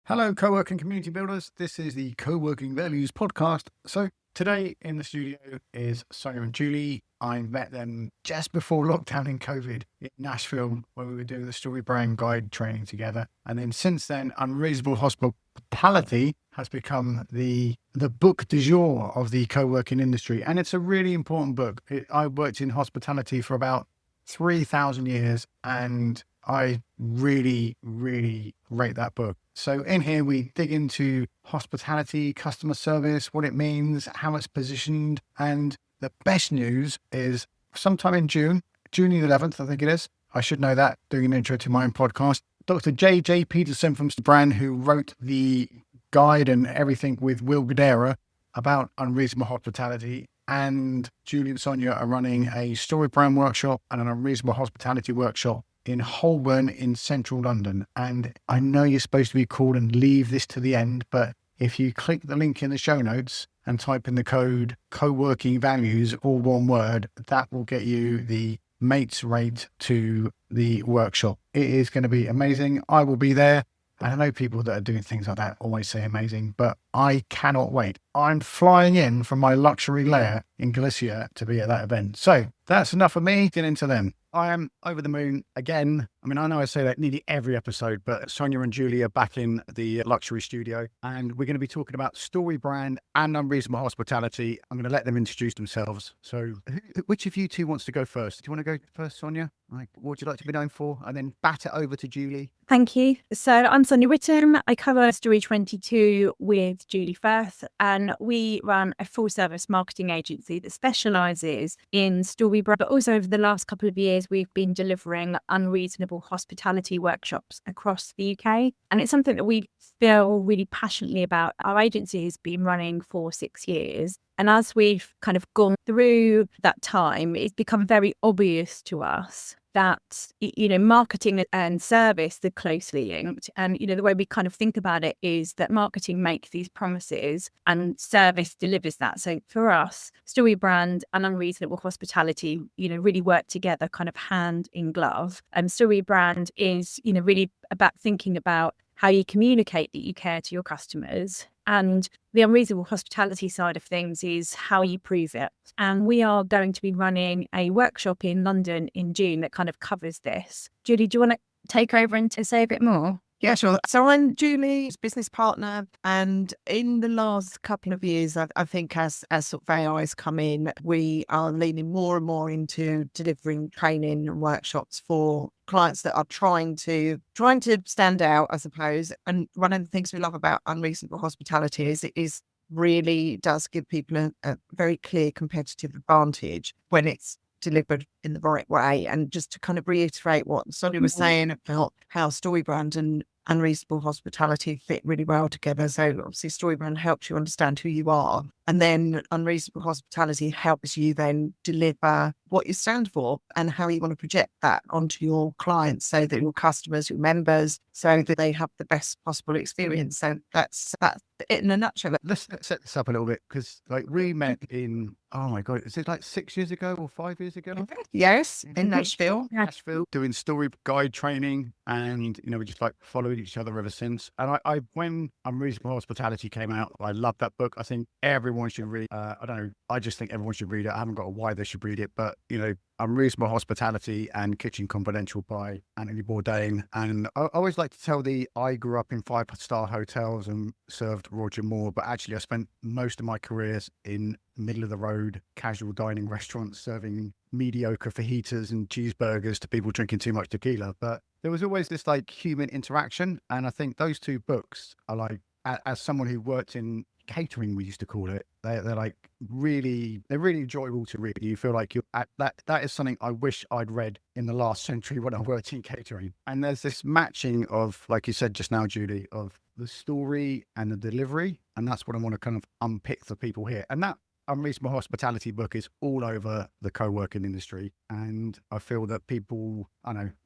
Hello, co-working community builders. This is the Co-working Values podcast. So today in the studio is Sonya and Julie. I met them just before lockdown in COVID in Nashville, where we were doing the StoryBrand guide training together. And then since then, Unreasonable Hospitality has become the book du jour of the co-working industry. And it's a really important book. I worked in hospitality for about 3,000 years, and I really, really rate that book. So in here, we dig into hospitality, customer service, what it means, how it's positioned. And the best news is sometime in June the 11th, I think it is. I should know that, doing an intro to my own podcast. Dr. J.J. Peterson from StoryBrand, who wrote the guide and everything with Will Guidara about Unreasonable Hospitality, and Julie and Sonya are running a StoryBrand workshop and an Unreasonable Hospitality workshop in Holborn in central London. And I know you're supposed to be called and leave this to the end, but if you click the link in the show notes and type in the code co-working values, all one word, that will get you the mates rate to the workshop. It is going to be amazing. I will be there. And I know people that are doing things like that always say amazing, but I cannot wait. I'm flying in from my luxury lair in Galicia to be at that event. So that's enough of me. Get into them. I am over the moon again. I mean, I know I say that nearly every episode, but Sonya and Julie are back in the luxury studio, and we're going to be talking about StoryBrand and Unreasonable Hospitality. I'm going to let them introduce themselves. So which of you two wants to go first? Do you want to go first, Sonya? Like, what would you like to be known for? And then bat it over to Julie. Thank you. So I'm Sonya Whittam. I cover Story 22 with Julie Firth, and we run a full service marketing agency that specialises in StoryBrand. But also over the last couple of years, we've been delivering unreasonable hospitality workshops across the UK. And it's something that we feel really passionately about. Our agency has been running for 6 years. And as we've kind of gone through that time, it's become very obvious to us that, marketing and service are closely linked. And, the way we kind of think about it is that marketing makes these promises and service delivers that. So for us, StoryBrand and Unreasonable Hospitality, really work together kind of hand in glove. And StoryBrand is, really about thinking about how you communicate that you care to your customers. And the Unreasonable Hospitality side of things is how you prove it. And we are going to be running a workshop in London in June that kind of covers this. Julie, do you want to take over and to say a bit more? Yeah, sure. So I'm Julie's business partner, and in the last couple of years, I think as sort of AI has come in, we are leaning more and more into delivering training and workshops for clients that are trying to stand out, I suppose. And one of the things we love about Unreasonable Hospitality is it really does give people a very clear competitive advantage when it's delivered in the right way. And just to kind of reiterate what Sonya was saying about how StoryBrand and Unreasonable Hospitality fit really well together. So obviously StoryBrand helps you understand who you are, and then Unreasonable Hospitality helps you then deliver what you stand for and how you want to project that onto your clients so that your customers, your members, so that they have the best possible experience. So that's it in a nutshell. Let's set this up a little bit, because we met in, oh my God, is it like 6 years ago or 5 years ago? Yes, in Nashville. Doing story guide training, and we just followed each other ever since. And I when Unreasonable Hospitality came out, I loved that book. I think everyone should read. I just think everyone should read it. I haven't got a why they should read it, but Unreasonable Hospitality and Kitchen Confidential by Anthony Bourdain. And I always like to tell I grew up in 5-star hotels and served Roger Moore, but actually I spent most of my careers in middle of the road casual dining restaurants serving mediocre fajitas and cheeseburgers to people drinking too much tequila. But there was always this human interaction, and I think those two books are as someone who worked in catering, we used to call it, they're really enjoyable to read. You feel like that is something I wish I'd read in the last century when I worked in catering. And there's this matching of, like you said just now, Julie, of the story and the delivery, and that's what I want to kind of unpick for people here. And that Unreasonable Hospitality book is all over the co-working industry, and I feel that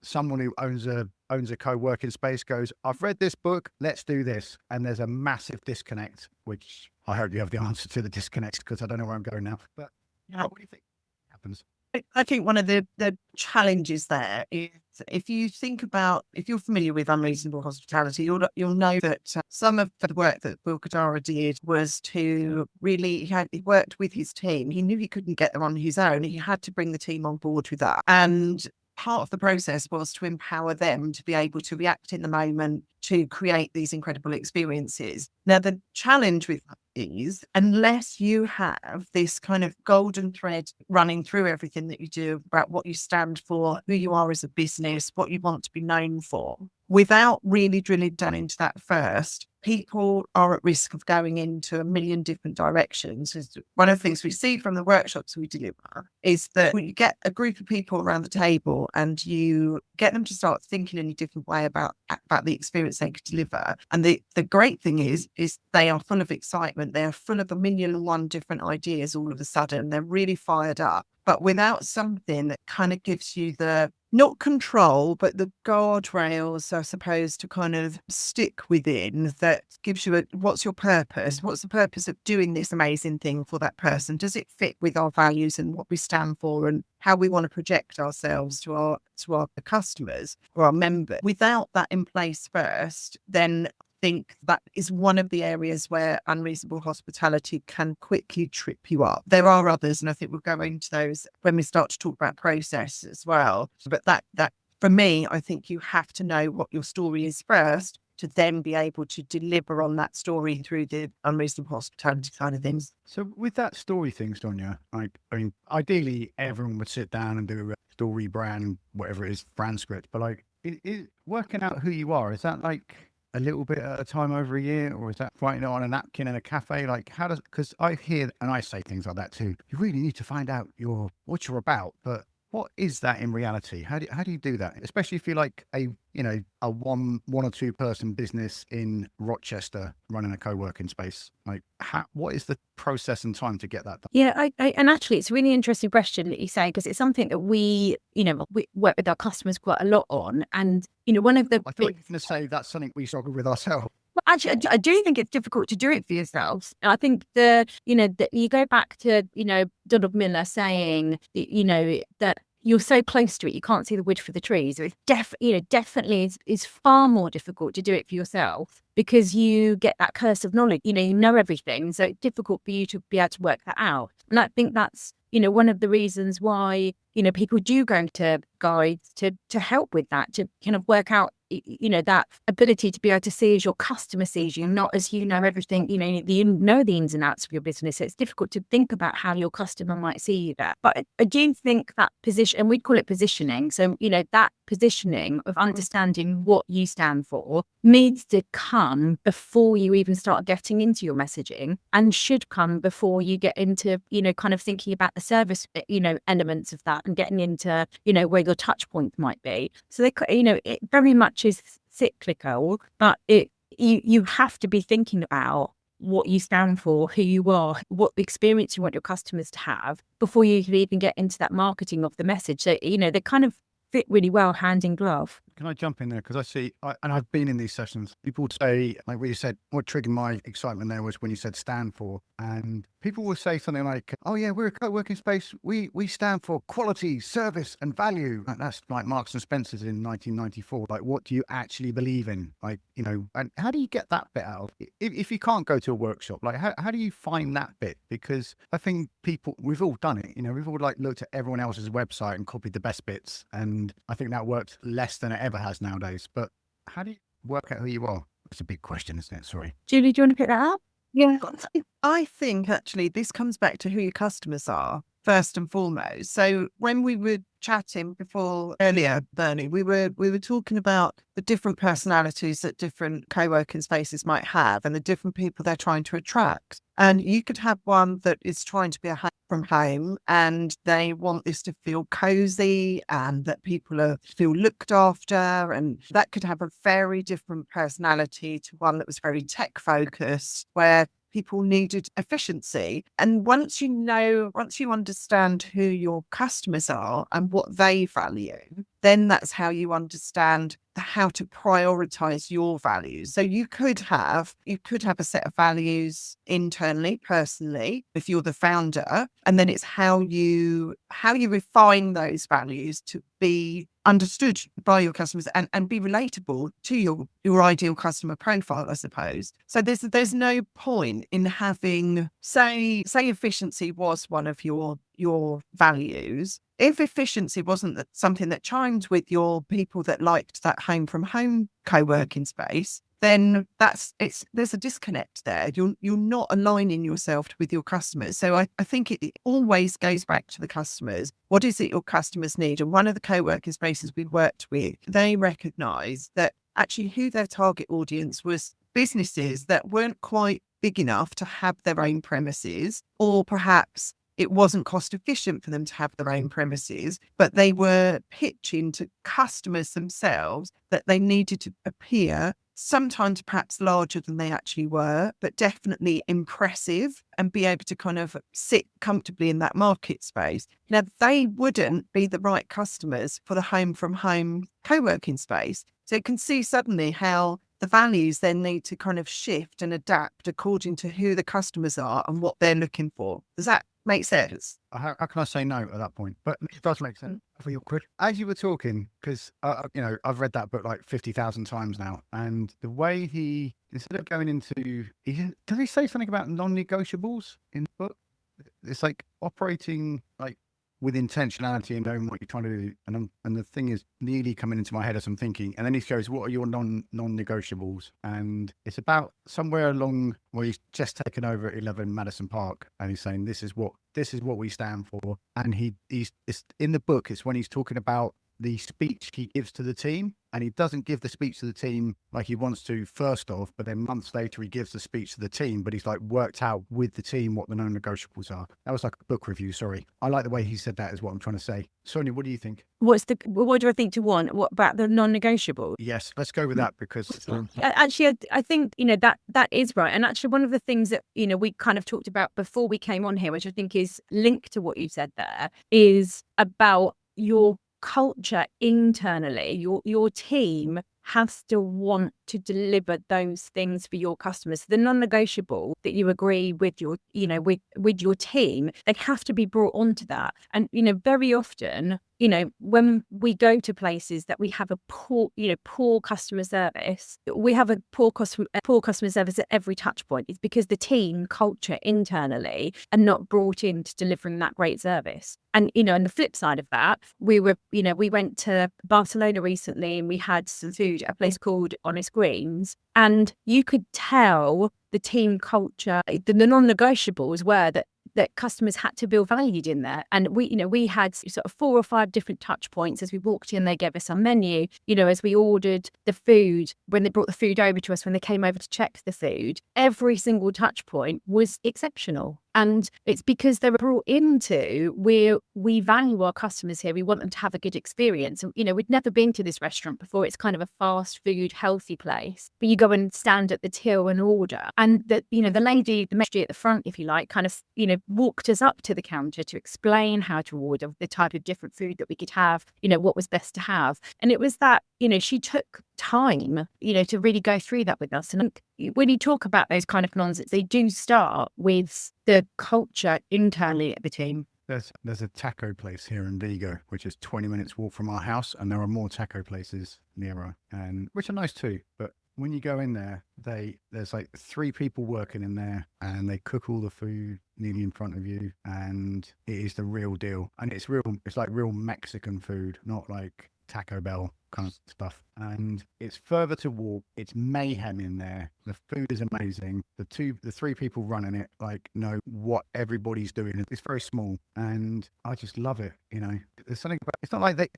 someone who owns a co-working space goes, I've read this book, let's do this, and there's a massive disconnect, which I hope you have the answer to the disconnect, because I don't know where I'm going now. But what do you think happens? I think one of the challenges there is if you think about, if you're familiar with Unreasonable Hospitality, you'll know that some of the work that Will Guidara did was to really, he worked with his team. He knew he couldn't get them on his own. He had to bring the team on board with that. And part of the process was to empower them to be able to react in the moment, to create these incredible experiences. Now, the challenge with that is, unless you have this kind of golden thread running through everything that you do about what you stand for, who you are as a business, what you want to be known for, without really drilling down into that first, people are at risk of going into a million different directions. One of the things we see from the workshops we deliver is that when you get a group of people around the table and you get them to start thinking in a different way about the experience they could deliver. And the great thing is they are full of excitement. They are full of a million and one different ideas all of a sudden. They're really fired up, but without something that kind of gives you the, not control, but the guardrails, I suppose, to kind of stick within, that gives you what's your purpose? What's the purpose of doing this amazing thing for that person? Does it fit with our values and what we stand for and how we want to project ourselves to our customers or our members? Without that in place first, then think that is one of the areas where Unreasonable Hospitality can quickly trip you up. There are others, and I think we'll go into those when we start to talk about process as well. But that for me, I think you have to know what your story is first to then be able to deliver on that story through the Unreasonable Hospitality side of things. So with that story thing, Sonya, I mean, ideally everyone would sit down and do a StoryBrand, whatever it is, brand script. But like, is working out who you are, is that like a little bit at a time over a year, or is that writing it on a napkin in a cafe? Like, how does, because I hear and I say things like that too. You really need to find out what you're about, but what is that in reality? How do you do that? Especially if you're like a one or two person business in Rochester running a co-working space. Like, what is the process and time to get that done? Yeah, and actually, it's a really interesting question that you say, because it's something that we work with our customers quite a lot on. And, one of the... I thought you were going to say that's something we struggle with ourselves. Well, actually, I do think it's difficult to do it for yourselves. I think that you go back to, Donald Miller saying, that you're so close to it, you can't see the wood for the trees. It's definitely is far more difficult to do it for yourself because you get that curse of knowledge. You know everything, so it's difficult for you to be able to work that out. And I think that's one of the reasons why people do go to guides to help with that, to kind of work out that ability to be able to see as your customer sees you, not as everything, you know the ins and outs of your business. So it's difficult to think about how your customer might see you there. But I do think that position, and we'd call it positioning. So, that positioning of understanding what you stand for needs to come before you even start getting into your messaging, and should come before you get into, kind of thinking about the service, elements of that, and getting into, where your touch point might be. So they, it very much is cyclical, but you have to be thinking about what you stand for, who you are, what experience you want your customers to have before you can even get into that marketing of the message. So, they kind of fit really well hand in glove. Can I jump in there? Because I see, and I've been in these sessions, people say, like what you said, what triggered my excitement there was when you said stand for. And people will say something like, oh yeah, we're a co-working space. We stand for quality, service and value. Like, that's like Marks and Spencer's in 1994. Like, what do you actually believe in? Like, and how do you get that bit out? If you can't go to a workshop, like how do you find that bit? Because I think we've all done it. We've all like looked at everyone else's website and copied the best bits. And I think that works less than it ever has nowadays. But how do you work out who you are? It's a big question, isn't it? Sorry. Julie, do you want to pick that up? Yeah, I think actually this comes back to who your customers are first and foremost. So when we were chatting before earlier, Bernie, we were talking about the different personalities that different co-working spaces might have and the different people they're trying to attract. And you could have one that is trying to be a home from home, and they want this to feel cozy and that people feel looked after, and that could have a very different personality to one that was very tech focused, where people needed efficiency. And once you understand who your customers are and what they value, then that's how you understand how to prioritize your values. So you could have a set of values internally, personally, if you're the founder, and then it's how you refine those values to be understood by your customers and be relatable to your ideal customer profile, I suppose. So there's no point in having, say efficiency was one of your values. If efficiency wasn't something that chimed with your people that liked that home from home co-working space, then there's a disconnect there. You're not aligning yourself with your customers. So I think it always goes back to the customers. What is it your customers need? And one of the co-working spaces we worked with, they recognise that actually who their target audience was businesses that weren't quite big enough to have their own premises, or perhaps it wasn't cost efficient for them to have their own premises, but they were pitching to customers themselves that they needed to appear sometimes perhaps larger than they actually were, but definitely impressive and be able to kind of sit comfortably in that market space. Now, they wouldn't be the right customers for the home from home co-working space. So you can see suddenly how the values then need to kind of shift and adapt according to who the customers are and what they're looking for. Does that make sense? How can I say no at that point? But it does make sense for your quid. As you were talking, because I've read that book like 50,000 times now, and the way he, instead of going into, does he say something about non-negotiables in the book? It's like operating like with intentionality and knowing what you're trying to do. And the thing is nearly coming into my head as I'm thinking. And then he goes, what are your non-negotiables? And it's about somewhere along where he's just taken over 11 Madison Park. And he's saying, this is what we stand for. And it's in the book, it's when he's talking about the speech he gives to the team. And he doesn't give the speech to the team like he wants to first off, but then months later he gives the speech to the team, but he's like worked out with the team what the non-negotiables are. That was like a book review, sorry. I like the way he said that is what I'm trying to say. Sonia, what do you think? What do I think to want? What about the non-negotiable? Yes, let's go with that because actually, I think, that is right. And actually one of the things that, we kind of talked about before we came on here, which I think is linked to what you said there, is about your culture internally. Your team has to want to deliver those things for your customers. The non-negotiable that you agree with your, with your team, they have to be brought onto that. And, very often, when we go to places that we have a poor customer service, we have a poor customer service at every touch point. It's because the team culture internally are not brought in to delivering that great service. And, on the flip side of that, we went to Barcelona recently and we had some food at a place called Honest Greens, and you could tell the team culture, the non-negotiables were that customers had to feel valued in there. And we had sort of 4 or 5 different touch points. As we walked in, they gave us our menu, as we ordered the food, when they brought the food over to us, when they came over to check the food, every single touch point was exceptional. And it's because they were brought into where we value our customers here. We want them to have a good experience. And, we'd never been to this restaurant before. It's kind of a fast food, healthy place. But you go and stand at the till and order. And the lady, the maitre at the front, if you like, kind of, walked us up to the counter to explain how to order the type of different food that we could have, what was best to have. And it was that, she took time, to really go through that with us. And when you talk about those kind of nonsense, they do start with the culture internally at the team. There's a taco place here in Vigo, which is 20 minutes walk from our house, and there are more taco places nearer, and which are nice too. But when you go in there, there's like 3 people working in there, and they cook all the food nearly in front of you, and it is the real deal. And it's like real Mexican food, not like Taco Bell kind of stuff. And it's further to walk. It's mayhem in there. The food is amazing. The 3 people running it know what everybody's doing. It's very small, and I just love it. There's something about, it's not like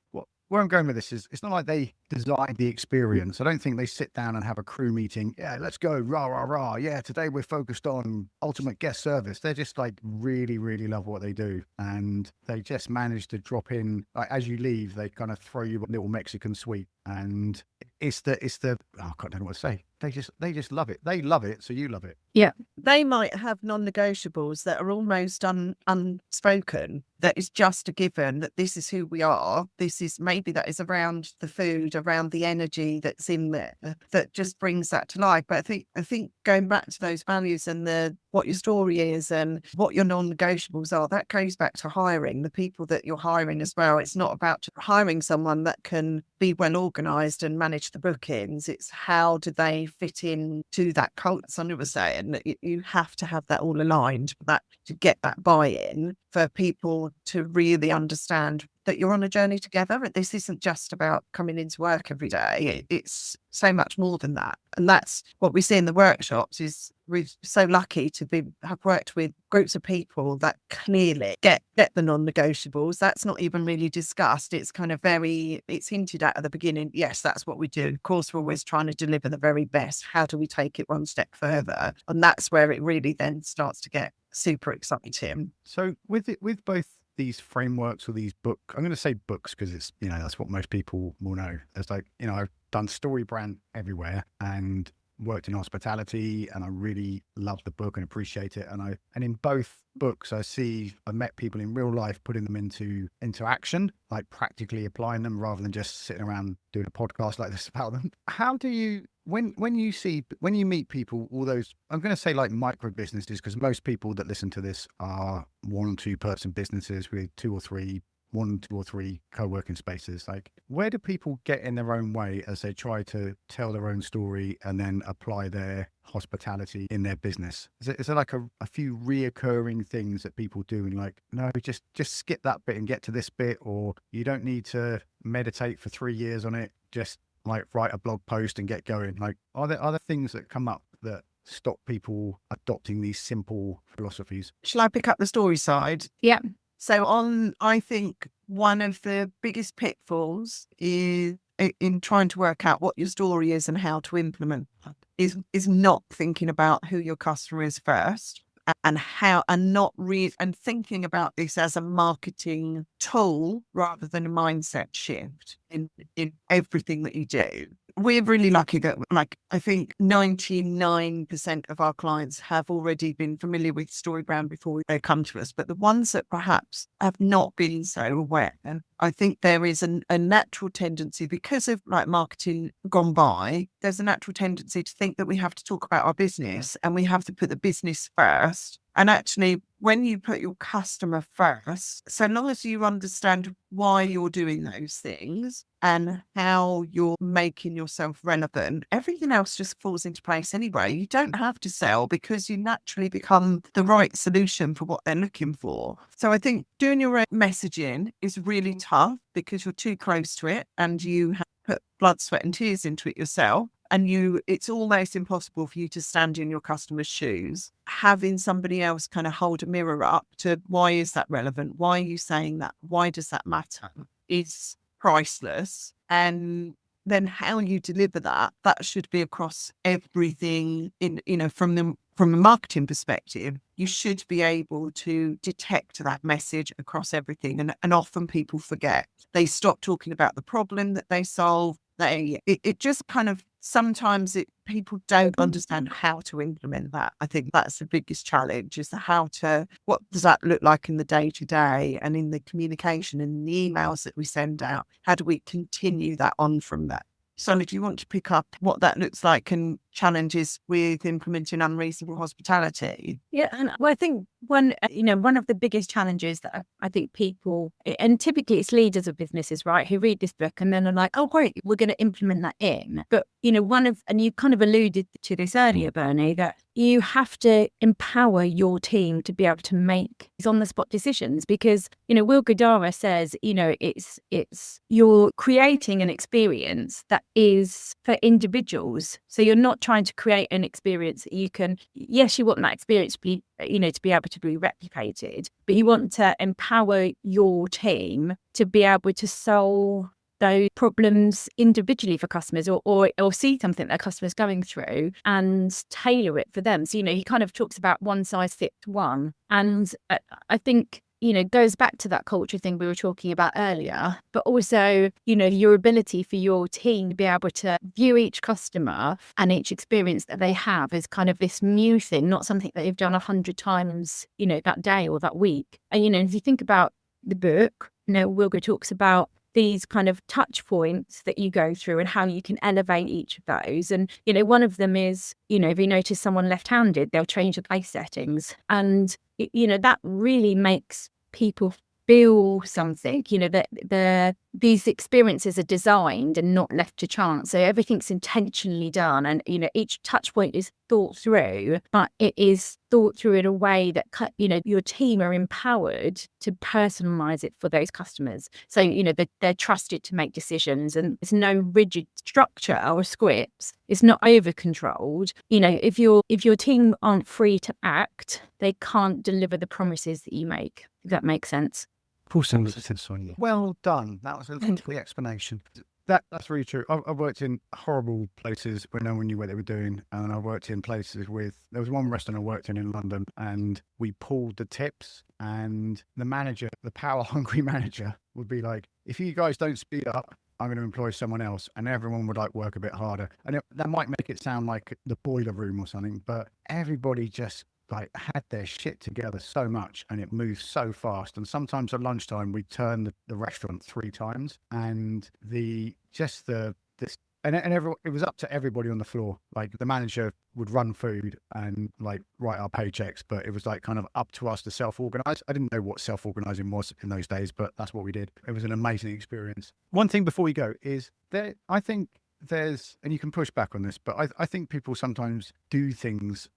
where I'm going with this is, it's not like they design the experience. I don't think they sit down and have a crew meeting. Yeah, let's go, rah, rah, rah. Yeah, today we're focused on ultimate guest service. They're just really, really love what they do. And they just manage to drop in, as you leave, they kind of throw you a little Mexican sweet. And I don't know what to say. They just love it. They love it, so you love it. Yeah. They might have non-negotiables that are almost unspoken, that is just a given, that this is who we are. This is maybe that is around the food, around the energy that's in there, that just brings that to life. But I think going back to those values and what your story is and what your non-negotiables are, that goes back to hiring the people that you're hiring as well. It's not about hiring someone that can be well organised and manage the bookings. It's how do they fit in to that culture. Sonya was saying that you have to have that all aligned for that, to get that buy-in, for people to really understand that you're on a journey together. This isn't just about coming into work every day. It's so much more than that. And that's what we see in the workshops. Is we're so lucky to have worked with groups of people that clearly get the non-negotiables. That's not even really discussed. It's kind of it's hinted at the beginning. Yes, that's what we do. Of course, we're always trying to deliver the very best. How do we take it one step further? And that's where it really then starts to get super exciting. So with both these frameworks or these I'm going to say books because it's, that's what most people will know. It's like, I've done StoryBrand everywhere and worked in hospitality, and I really love the book and appreciate it. And in both books, I've met people in real life putting them into action, like practically applying them rather than just sitting around doing a podcast like this about them. How do you, when you meet people, all those, I'm going to say like micro businesses, because most people that listen to this are 1 or 2 person businesses with 1, 2 or 3 co-working spaces. Like, where do people get in their own way as they try to tell their own story and then apply their hospitality in their business? Is there like a few reoccurring things that people do, and like, no, just skip that bit and get to this bit, or you don't need to meditate for 3 years on it, just like write a blog post and get going? Like, are there other things that come up that stop people adopting these simple philosophies? Shall I pick up the story side? Yeah. So I think one of the biggest pitfalls is in trying to work out what your story is and how to implement that is not thinking about who your customer is first, and thinking about this as a marketing tool rather than a mindset shift in everything that you do. We're really lucky that, like, I think 99% of our clients have already been familiar with StoryBrand before they come to us. But the ones that perhaps have not been so aware, I think there is a natural tendency, because of like marketing gone by, there's a natural tendency to think that we have to talk about our business and we have to put the business first. And actually, when you put your customer first, so long as you understand why you're doing those things and how you're making yourself relevant, everything else just falls into place anyway. You don't have to sell because you naturally become the right solution for what they're looking for. So I think doing your own messaging is really tough because you're too close to it and you have put blood, sweat and tears into it yourself. And it's almost impossible for you to stand in your customer's shoes. Having somebody else kind of hold a mirror up to why is that relevant? Why are you saying that? Why does that matter? Is priceless. And then how you deliver that should be across everything from a marketing perspective. You should be able to detect that message across everything. And often people forget. They stop talking about the problem that they solve. It just kind of, sometimes people don't understand how to implement that. I think that's the biggest challenge, is what does that look like in the day to day and in the communication and the emails that we send out? How do we continue that on from that? Sonya, do you want to pick up what that looks like and challenges with implementing unreasonable hospitality? Yeah, and I think one of the biggest challenges that I think people, and typically it's leaders of businesses, right, who read this book and then are like, oh, great, we're going to implement that in. But, and you kind of alluded to this earlier, Bernie, that you have to empower your team to be able to make these on-the-spot decisions, because, Will Guidara says, it's you're creating an experience that is for individuals. So you're not trying to create an experience that you can, yes, you want that experience to be, to be able to be replicated, but you want to empower your team to be able to solve those problems individually for customers, or see something that a customer's going through and tailor it for them. So, he kind of talks about one size fits one. And I think goes back to that culture thing we were talking about earlier, but also, your ability for your team to be able to view each customer and each experience that they have as kind of this new thing, not something that they've done 100 times, that day or that week. And, if you think about the book, Wilger talks about these kind of touch points that you go through and how you can elevate each of those. And, one of them is, if you notice someone left-handed, they'll change the place settings. And, that really makes people feel something, that these experiences are designed and not left to chance. So everything's intentionally done, and each touch point is thought through, but it is thought through in a way that your team are empowered to personalize it for those customers. So they're trusted to make decisions, and there's no rigid structure or scripts. It's not over controlled. If your team aren't free to act, they can't deliver the promises that you make. If that makes sense. Sonya. Well done. That was a lovely explanation. That's really true. I've worked in horrible places where no one knew what they were doing, and I've worked in places there was one restaurant I worked in London, and we pulled the tips, and the manager, the power hungry manager, would be like, if you guys don't speed up, I'm going to employ someone else, and everyone would work a bit harder. And that might make it sound like the boiler room or something, but everybody just had their shit together so much, and it moved so fast. And sometimes at lunchtime we turned the restaurant 3 times, and it was up to everybody on the floor. The manager would run food and write our paychecks, but it was kind of up to us to self-organize. I didn't know what self-organizing was in those days, but that's what we did. It was an amazing experience. One thing before we go is I think there's, and you can push back on this, but I think people sometimes do things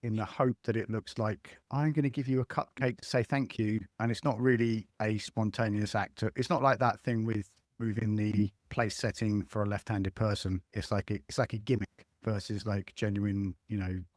in the hope that it looks like, I'm going to give you a cupcake to say thank you, and it's not really a spontaneous act. It's not like that thing with moving the place setting for a left-handed person. It's like a gimmick versus genuine,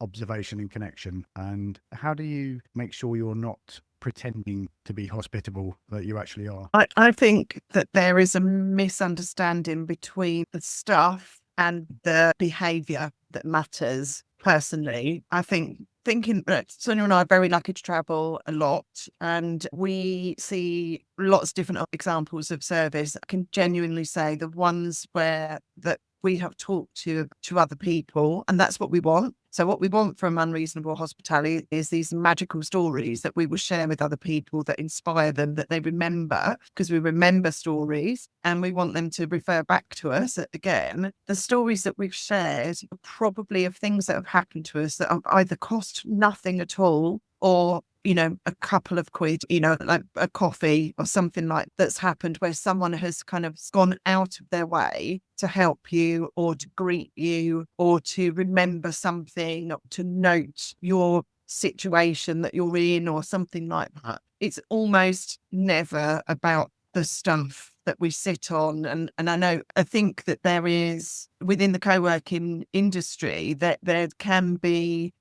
observation and connection. And how do you make sure you're not pretending to be hospitable, that you actually are? I think that there is a misunderstanding between the stuff and the behaviour that matters. Personally, I think thinking that Sonya and I are very lucky to travel a lot, and we see lots of different examples of service. I can genuinely say the ones where that we have talked to other people, and that's what we want. So what we want from Unreasonable Hospitality is these magical stories that we will share with other people that inspire them, that they remember, because we remember stories, and we want them to refer back to us again. The stories that we've shared are probably of things that have happened to us that have either cost nothing at all, or a couple of quid, like a coffee or something like that's happened, where someone has kind of gone out of their way to help you, or to greet you, or to remember something, or to note your situation that you're in, or something like that. It's almost never about the stuff that we sit on. And I think that there is, within the co-working industry, that there can be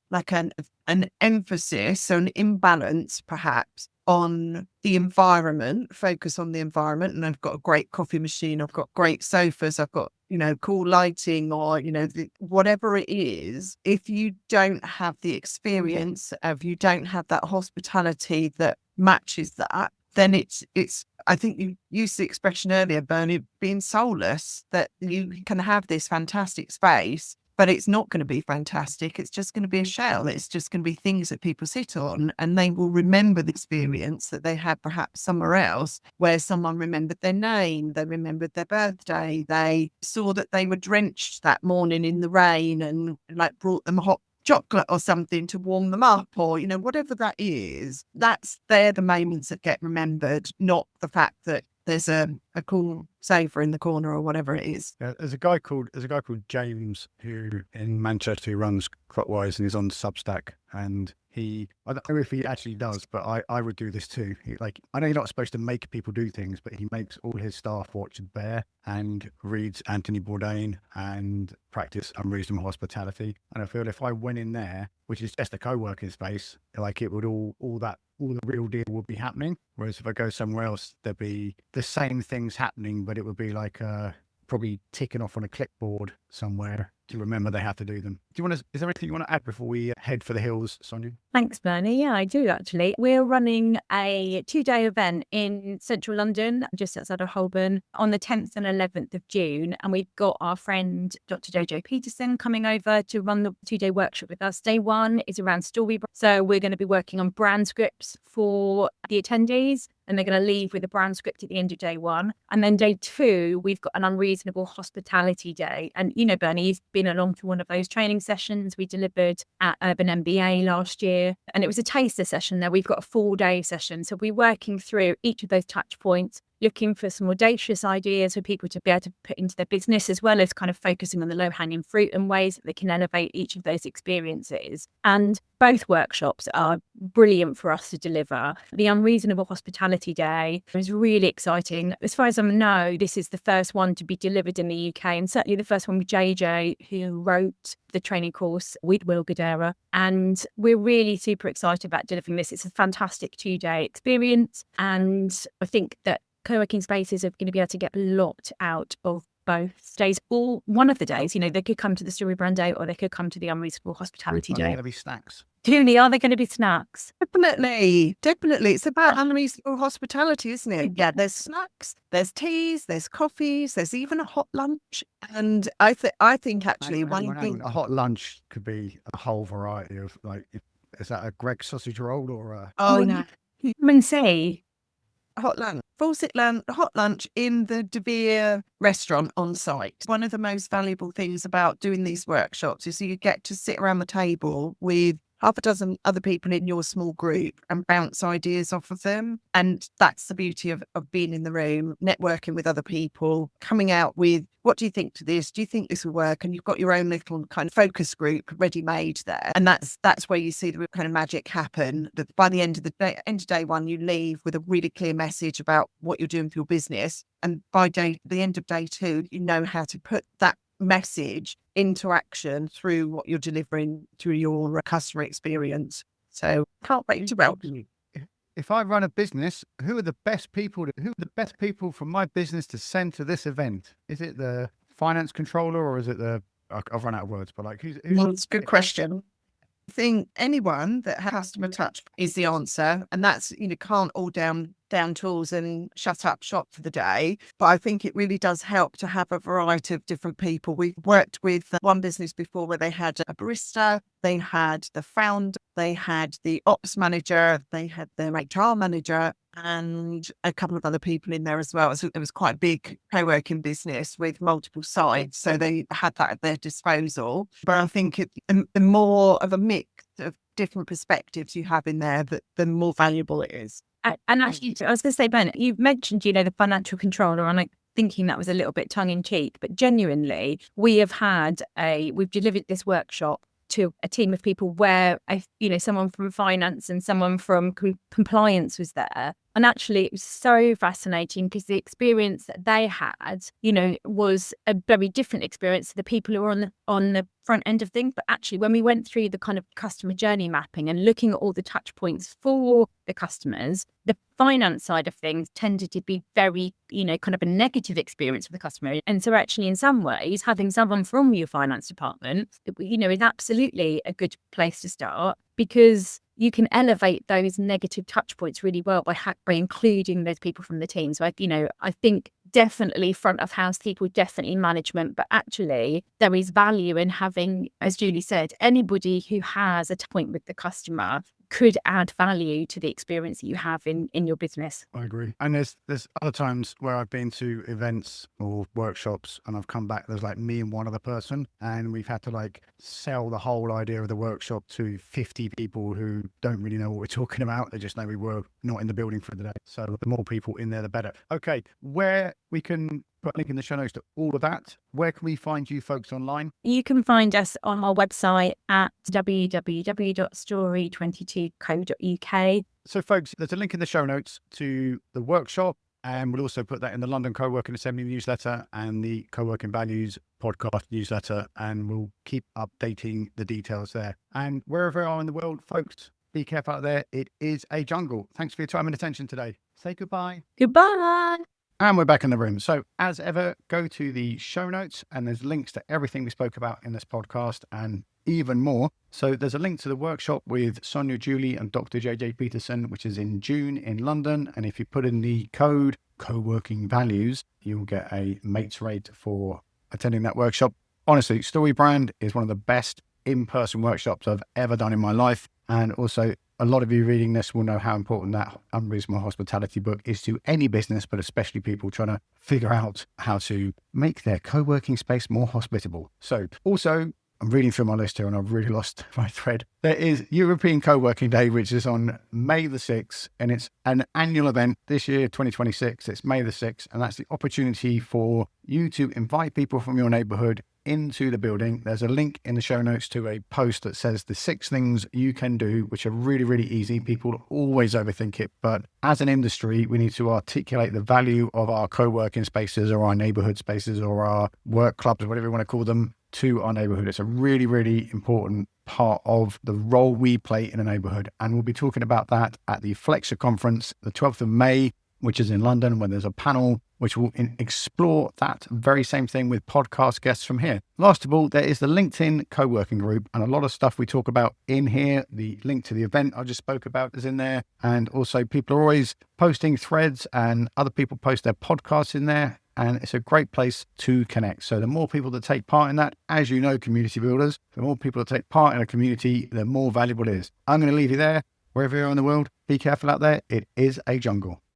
an emphasis, an imbalance perhaps, on the environment, focus on the environment. And I've got a great coffee machine, I've got great sofas, I've got, cool lighting, or, whatever it is. If you don't have the experience, if you don't have that hospitality that matches that, then it's, I think you used the expression earlier, Bernie, being soulless, that you can have this fantastic space, but it's not going to be fantastic. It's just going to be a shell. It's just going to be things that people sit on, and they will remember the experience that they had perhaps somewhere else, where someone remembered their name, they remembered their birthday, they saw that they were drenched that morning in the rain and brought them hot chocolate or something to warm them up, or whatever that is. They're the moments that get remembered, not the fact that there's a cool sofa in the corner or whatever it is. Yeah, there's a guy called James who in Manchester, who runs Clockwise, and he's on Substack, and I don't know if he actually does, but I would do this too. I know you're not supposed to make people do things, but he makes all his staff watch Bear and reads Anthony Bourdain and practice Unreasonable Hospitality. And I feel if I went in there, which is just a co-working space, it would all the real deal would be happening. Whereas if I go somewhere else, there'd be the same things happening, but it would be probably ticking off on a clipboard somewhere to remember they have to do them. Is there anything you want to add before we head for the hills, Sonya? Thanks, Bernie. Yeah, I do actually. We're running a 2-day event in central London, just outside of Holborn, on the 10th and 11th of June. And we've got our friend Dr. Jojo Peterson coming over to run the 2-day workshop with us. Day 1 is around StoryBrand. So we're going to be working on brand scripts for the attendees, and they're going to leave with a brand script at the end of day 1. And then day 2, we've got an Unreasonable Hospitality day. And, you know, Bernie, you've been along to one of those training sessions we delivered at Urban MBA last year. And it was a taster session there. We've got a 4-day session. So we're working through each of those touch points, looking for some audacious ideas for people to be able to put into their business, as well as kind of focusing on the low-hanging fruit and ways that they can elevate each of those experiences. And both workshops are brilliant for us to deliver. The Unreasonable Hospitality Day is really exciting. As far as I know, this is the first one to be delivered in the UK, and certainly the first one with JJ, who wrote the training course with Will Guidara. And we're really super excited about delivering this. It's a fantastic 2-day experience. And I think that co-working spaces are going to be able to get a lot out of both days, or one of the days. You know, they could come to the StoryBrand day, or they could come to the Unreasonable Hospitality day. Are there going to be snacks? Julie, are there going to be snacks? Definitely. It's about unreasonable hospitality, isn't it? Yeah, there's snacks, there's teas, there's coffees, there's even a hot lunch. And I think actually one thing... A hot lunch could be a whole variety of, like, is that a Greg's sausage roll or a... Oh, no. Come and see. Hot lunch. Hot lunch in the De Vere restaurant on site. One of the most valuable things about doing these workshops is you get to sit around the table with half a dozen other people in your small group and bounce ideas off of them. And that's the beauty of being in the room, networking with other people, coming out with, what do you think to this? Do you think this will work? And you've got your own little kind of focus group ready-made there. And that's where you see the kind of magic happen. That by the end of day 1, you leave with a really clear message about what you're doing for your business. And by the end of day 2, you know how to put that message into action through what you're delivering through your customer experience. So can't wait to welcome you. If I run a business, who are the best people from my business to send to this event? Is it the finance controller, or is it I've run out of words, but like who's Well, it's a good question. I think anyone that has customer touch is the answer. And that's, can't all down tools and shut up shop for the day. But I think it really does help to have a variety of different people. We've worked with one business before where they had a barista, they had the founder, they had the ops manager, they had their HR manager, and a couple of other people in there as well. So it was quite a big co-working business with multiple sites. So they had that at their disposal. But I think the more of a mix of different perspectives you have in there, the more valuable it is. And actually, I was going to say, Ben, you've mentioned, the financial controller, and I'm thinking that was a little bit tongue in cheek, but genuinely, we've delivered this workshop to a team of people where, someone from finance and someone from compliance was there. And actually, it was so fascinating because the experience that they had, was a very different experience to the people who were on the front end of things. But actually, when we went through the kind of customer journey mapping and looking at all the touch points for the customers, the finance side of things tended to be very, kind of a negative experience for the customer. And so actually, in some ways, having someone from your finance department, is absolutely a good place to start, because you can elevate those negative touch points really well by including those people from the team. So, I think definitely front of house people, definitely management, but actually there is value in having, as Julie said, anybody who has a touch point with the customer could add value to the experience that you have in your business. I agree. And there's other times where I've been to events or workshops and I've come back, there's like me and one other person, and we've had to like sell the whole idea of the workshop to 50 people who don't really know what we're talking about. They just know we were not in the building for the day. So the more people in there, the better. Okay, where we can put a link in the show notes to all of that. Where can we find you folks online? You can find us on our website at www.story22co.uk. So folks, there's a link in the show notes to the workshop, and we'll also put that in the London Co-working Assembly newsletter and the Co-working Values podcast newsletter, and we'll keep updating the details there. And wherever you are in the world, folks, be careful out there. It is a jungle. Thanks for your time and attention today. Say goodbye. Goodbye. And we're back in the room. So as ever, go to the show notes and there's links to everything we spoke about in this podcast and even more. So there's a link to the workshop with Sonya, Julie and Dr. JJ Peterson, which is in June in London. And if you put in the code coworking values, you'll get a mates rate for attending that workshop. Honestly, StoryBrand is one of the best in-person workshops I've ever done in my life. And also, a lot of you reading this will know how important that Unreasonable Hospitality book is to any business, but especially people trying to figure out how to make their co-working space more hospitable. So also, I'm reading through my list here and I've really lost my thread. There is European Co-working Day, which is on May the 6th, and it's an annual event this year, 2026. It's May the 6th, and that's the opportunity for you to invite people from your neighborhood into the building. There's a link in the show notes to a post that says the 6 things you can do, which are really, really easy. People always overthink it, but as an industry, we need to articulate the value of our co-working spaces or our neighborhood spaces or our work clubs, whatever you want to call them, to our neighborhood. It's a really, really important part of the role we play in a neighborhood. And we'll be talking about that at the Flexer conference, the 12th of May, which is in London, when there's a panel which will explore that very same thing with podcast guests from here. Last of all, there is the LinkedIn co-working group, and a lot of stuff we talk about in here. The link to the event I just spoke about is in there. And also people are always posting threads and other people post their podcasts in there. And it's a great place to connect. So the more people that take part in that, as you know, community builders, the more people that take part in a community, the more valuable it is. I'm going to leave you there. Wherever you are in the world, be careful out there. It is a jungle.